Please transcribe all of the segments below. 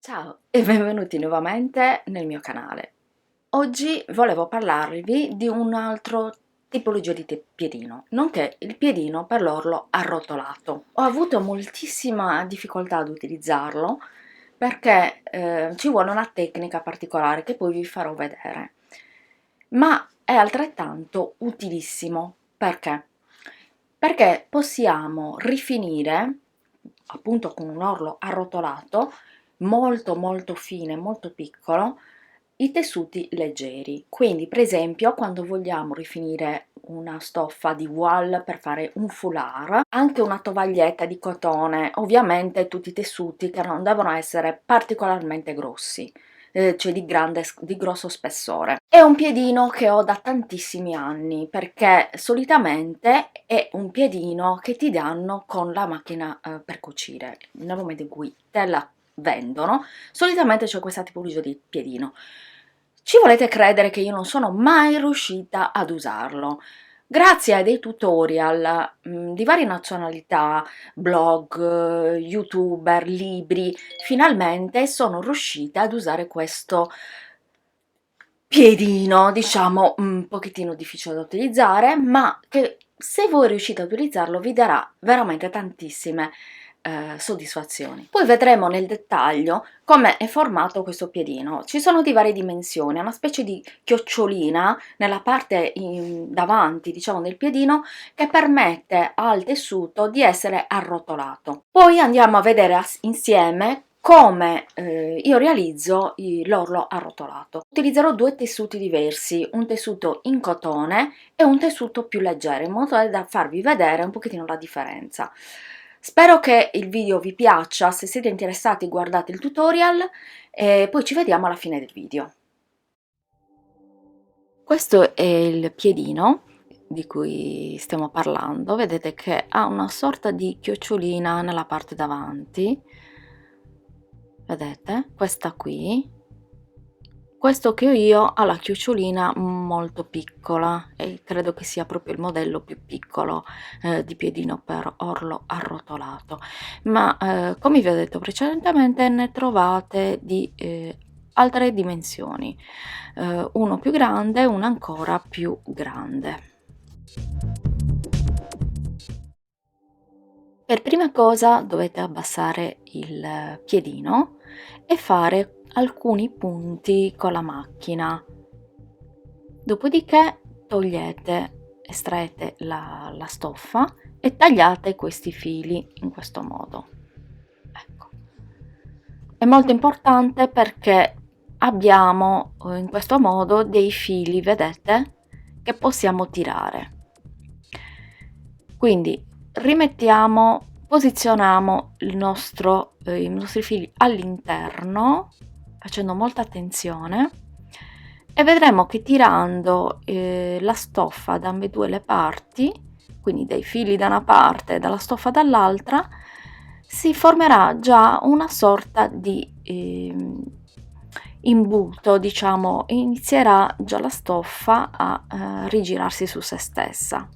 Ciao e benvenuti nuovamente nel mio canale. Oggi volevo parlarvi di un altro tipologia di piedino, nonché il piedino per l'orlo arrotolato. Ho avuto moltissima difficoltà ad utilizzarlo perché ci vuole una tecnica particolare che poi vi farò vedere, ma è altrettanto utilissimo. Perché? Perché possiamo rifinire appunto con un orlo arrotolato molto fine, molto piccolo, i tessuti leggeri. Quindi per esempio quando vogliamo rifinire una stoffa di voile per fare un foulard, anche una tovaglietta di cotone, ovviamente tutti i tessuti che non devono essere particolarmente grossi, cioè di grosso spessore. È un piedino che ho da tantissimi anni perché solitamente è un piedino che ti danno con la macchina per cucire. Nel momento in cui te la vendono, solitamente c'è questa tipologia di piedino. Ci volete credere che io non sono mai riuscita ad usarlo? Grazie a dei tutorial di varie nazionalità, blog, youtuber, libri, finalmente sono riuscita ad usare questo piedino, diciamo un pochettino difficile da utilizzare, ma che se voi riuscite a utilizzarlo vi darà veramente tantissime soddisfazioni. Poi vedremo nel dettaglio come è formato questo piedino. Ci sono di varie dimensioni, è una specie di chiocciolina nella parte davanti, diciamo, del piedino, che permette al tessuto di essere arrotolato. Poi andiamo a vedere insieme come io realizzo l'orlo arrotolato. Utilizzerò due tessuti diversi, un tessuto in cotone e un tessuto più leggero, in modo da farvi vedere un pochettino la differenza. Spero che il video vi piaccia. Se siete interessati guardate il tutorial e poi ci vediamo alla fine del video. Questo è il piedino di cui stiamo parlando. Vedete che ha una sorta di chiocciolina nella parte davanti. Vedete? Questa qui. Questo che ho io ha la chiocciolina molto piccola e credo che sia proprio il modello più piccolo di piedino per orlo arrotolato, ma come vi ho detto precedentemente ne trovate di altre dimensioni, uno più grande, uno ancora più grande. Per prima cosa dovete abbassare il piedino e fare alcuni punti con la macchina, dopodiché estraete la stoffa e tagliate questi fili in questo modo. Ecco, è molto importante perché abbiamo in questo modo dei fili, vedete, che possiamo tirare. Quindi posizioniamo i nostri fili all'interno facendo molta attenzione e vedremo che tirando la stoffa da ambedue le parti, quindi dei fili da una parte e dalla stoffa dall'altra, si formerà già una sorta di imbuto, diciamo, inizierà già la stoffa a rigirarsi su se stessa.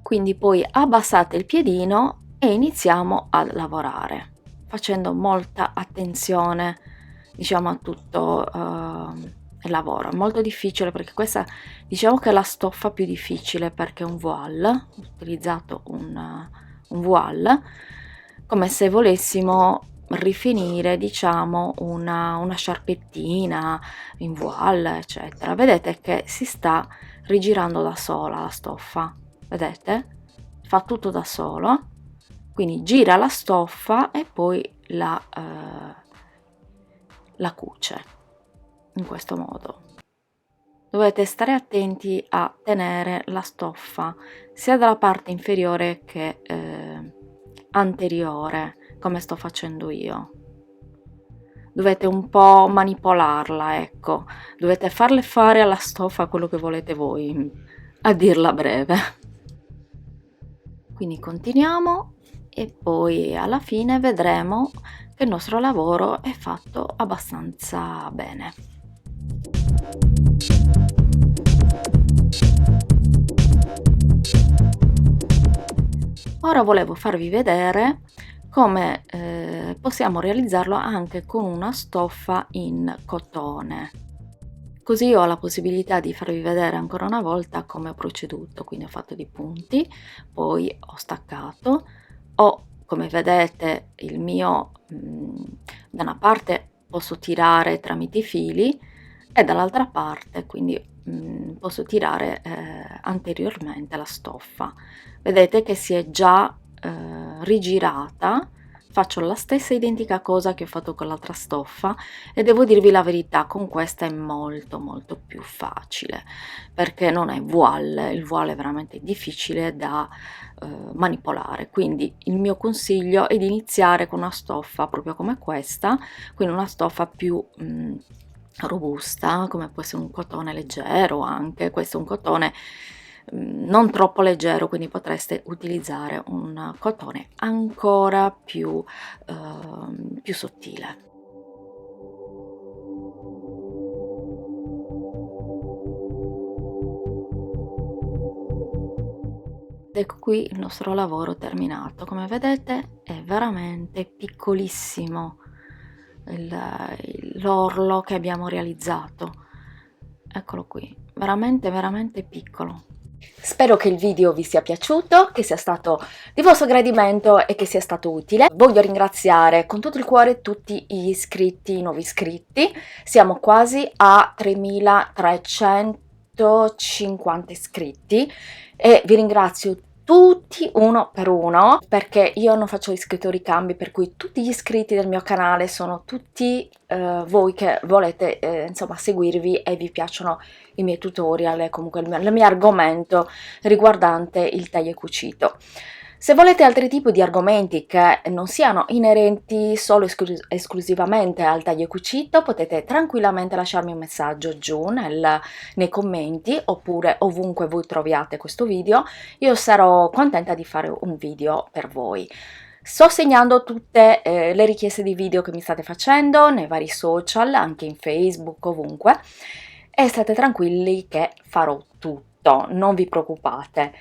Quindi poi abbassate il piedino e iniziamo a lavorare facendo molta attenzione, diciamo, a tutto il lavoro. È molto difficile perché questa, diciamo, che è la stoffa più difficile perché è un voile, ho utilizzato un voile, come se volessimo rifinire, diciamo, una sciarpettina in voile, eccetera. Vedete che si sta rigirando da sola la stoffa. Vedete? Fa tutto da solo, quindi gira la stoffa e poi la cuce in questo modo. Dovete stare attenti a tenere la stoffa sia dalla parte inferiore che anteriore, come sto facendo io. Dovete un po' manipolarla, ecco, dovete farle fare alla stoffa quello che volete voi, a dirla breve. Quindi continuiamo e poi alla fine vedremo che il nostro lavoro è fatto abbastanza bene. Ora volevo farvi vedere come possiamo realizzarlo anche con una stoffa in cotone. Così ho la possibilità di farvi vedere ancora una volta come ho proceduto, quindi ho fatto dei punti, poi ho staccato, come vedete il mio da una parte posso tirare tramite i fili e dall'altra parte quindi posso tirare anteriormente la stoffa. Vedete che si è già rigirata. Faccio la stessa identica cosa che ho fatto con l'altra stoffa e devo dirvi la verità, con questa è molto più facile perché non è voile, il voile è veramente difficile da manipolare, quindi il mio consiglio è di iniziare con una stoffa proprio come questa, quindi una stoffa più robusta, come può essere un cotone leggero. Anche questo è un cotone non troppo leggero, quindi potreste utilizzare un cotone ancora più sottile. Ecco qui il nostro lavoro terminato. Come vedete è veramente piccolissimo l'orlo che abbiamo realizzato. Eccolo qui, veramente piccolo. Spero che il video vi sia piaciuto, che sia stato di vostro gradimento e che sia stato utile. Voglio ringraziare con tutto il cuore tutti gli iscritti, i nuovi iscritti. Siamo quasi a 3350 iscritti e vi ringrazio tutti uno per uno, perché io non faccio iscritto ricambi, per cui tutti gli iscritti del mio canale sono tutti voi che volete insomma seguirvi e vi piacciono i miei tutorial e comunque il mio argomento riguardante il taglio e cucito. Se volete altri tipi di argomenti che non siano inerenti solo esclusivamente al taglio e cucito, potete tranquillamente lasciarmi un messaggio giù nei commenti, oppure ovunque voi troviate questo video. Io sarò contenta di fare un video per voi. Sto segnando tutte le richieste di video che mi state facendo nei vari social, anche in Facebook, ovunque, e state tranquilli che farò tutto, non vi preoccupate.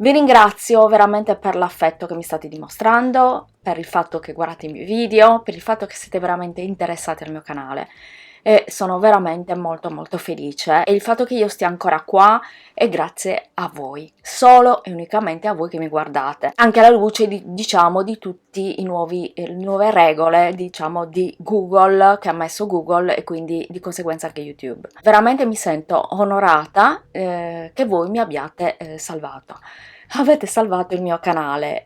Vi ringrazio veramente per l'affetto che mi state dimostrando, per il fatto che guardate i miei video, per il fatto che siete veramente interessati al mio canale e sono veramente molto felice, e il fatto che io stia ancora qua è grazie a voi, solo e unicamente a voi che mi guardate, anche alla luce diciamo di tutti le nuove regole diciamo di Google, che ha messo Google, e quindi di conseguenza anche YouTube. Veramente mi sento onorata che voi mi abbiate salvato, avete salvato il mio canale.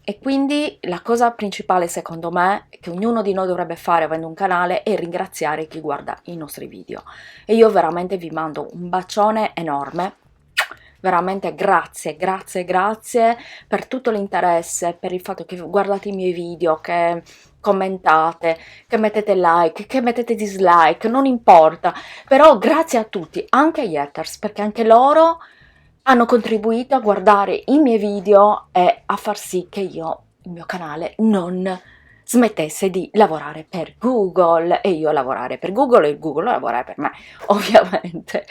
E quindi la cosa principale secondo me che ognuno di noi dovrebbe fare avendo un canale è ringraziare chi guarda i nostri video, e io veramente vi mando un bacione enorme, veramente grazie per tutto l'interesse, per il fatto che guardate i miei video, che commentate, che mettete like, che mettete dislike, non importa, però grazie a tutti, anche agli haters, perché anche loro hanno contribuito a guardare i miei video e a far sì che il mio canale non smettesse di lavorare per Google e io lavorare per Google e il Google lavorare per me, ovviamente.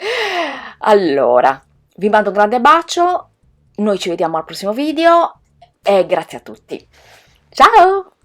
Allora, vi mando un grande bacio, noi ci vediamo al prossimo video e grazie a tutti. Ciao!